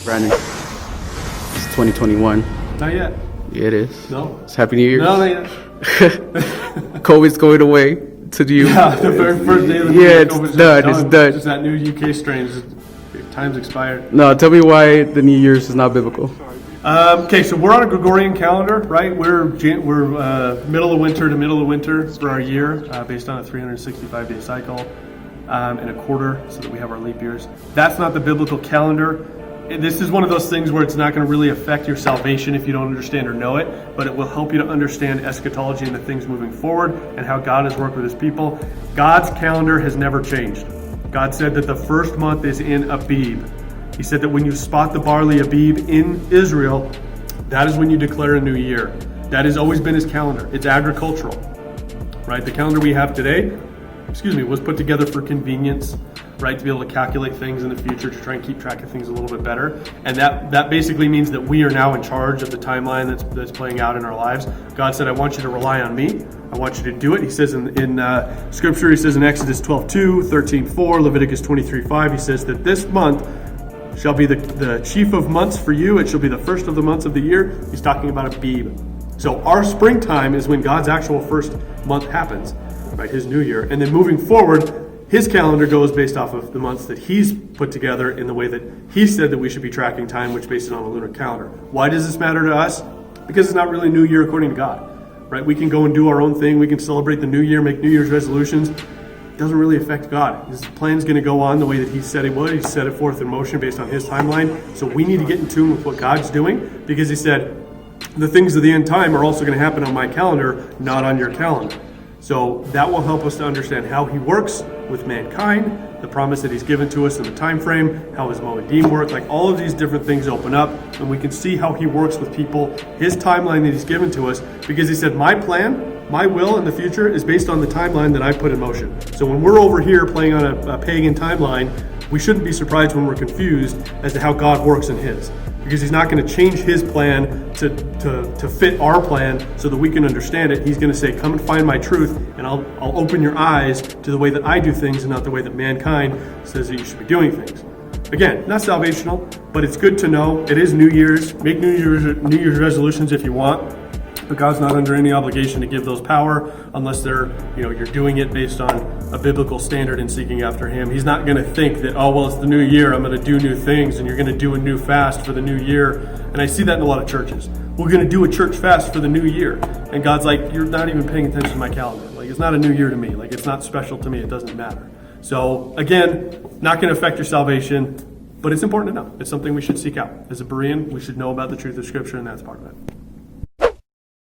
Brandon, it's 2021. Not yet. Yeah, it is. No. It's Happy New Year. No, not yet. COVID's going away to you. Yeah, the very first day of the Yeah, year, it's COVID's done, it's done. Just that new UK strain. Time's expired. No, tell me why the New Year's is not biblical. Okay, so we're on a Gregorian calendar, right? We're middle of winter to middle of winter for our year, based on a 365-day cycle and a quarter, so that we have our leap years. That's not the biblical calendar. This is one of those things where it's not going to really affect your salvation if you don't understand or know it, but it will help you to understand eschatology and the things moving forward and how God has worked with his people. God's calendar has never changed. God said that the first month is in Abib. He said that when you spot the barley Abib in Israel, that is when you declare a new year. That has always been his calendar. It's agricultural, right? The calendar we have today, was put together for convenience, right? To be able to calculate things in the future, to try and keep track of things a little bit better. And that basically means that we are now in charge of the timeline that's playing out in our lives. God said, I want you to rely on me. I want you to do it. He says in Scripture, he says in Exodus 12:2, 13:4, Leviticus 23:5, he says that this month shall be the chief of months for you. It shall be the first of the months of the year. He's talking about Abib. So our springtime is when God's actual first month happens, right? His new year. And then moving forward, his calendar goes based off of the months that he's put together in the way that he said that we should be tracking time, which based it on a lunar calendar. Why does this matter to us? Because it's not really a new year according to God, right? We can go and do our own thing. We can celebrate the new year, make New Year's resolutions. It doesn't really affect God. His plan's going to go on the way that he said it would. He set it forth in motion based on his timeline. So we need to get in tune with what God's doing, because he said the things of the end time are also going to happen on my calendar, not on your calendar. So that will help us to understand how he works with mankind, the promise that he's given to us in the time frame, how his Moedim work, like all of these different things open up, and we can see how he works with people, his timeline that he's given to us, because he said, my plan, my will in the future is based on the timeline that I put in motion. So when we're over here playing on a pagan timeline, we shouldn't be surprised when we're confused as to how God works in his, because he's not going to change his plan to fit our plan so that we can understand it. He's going to say, come and find my truth, and I'll open your eyes to the way that I do things and not the way that mankind says that you should be doing things. Again, not salvational, but it's good to know. It is New Year's. Make New Year's resolutions if you want, but God's not under any obligation to give those power unless you're doing it based on a biblical standard and seeking after him. He's not going to think that, oh, well, it's the new year, I'm going to do new things, and you're going to do a new fast for the new year. And I see that in a lot of churches. We're going to do a church fast for the new year. And God's like, you're not even paying attention to my calendar. Like, it's not a new year to me. Like, it's not special to me. It doesn't matter. So again, not going to affect your salvation, but it's important to know. It's something we should seek out. As a Berean, we should know about the truth of Scripture, and that's part of it.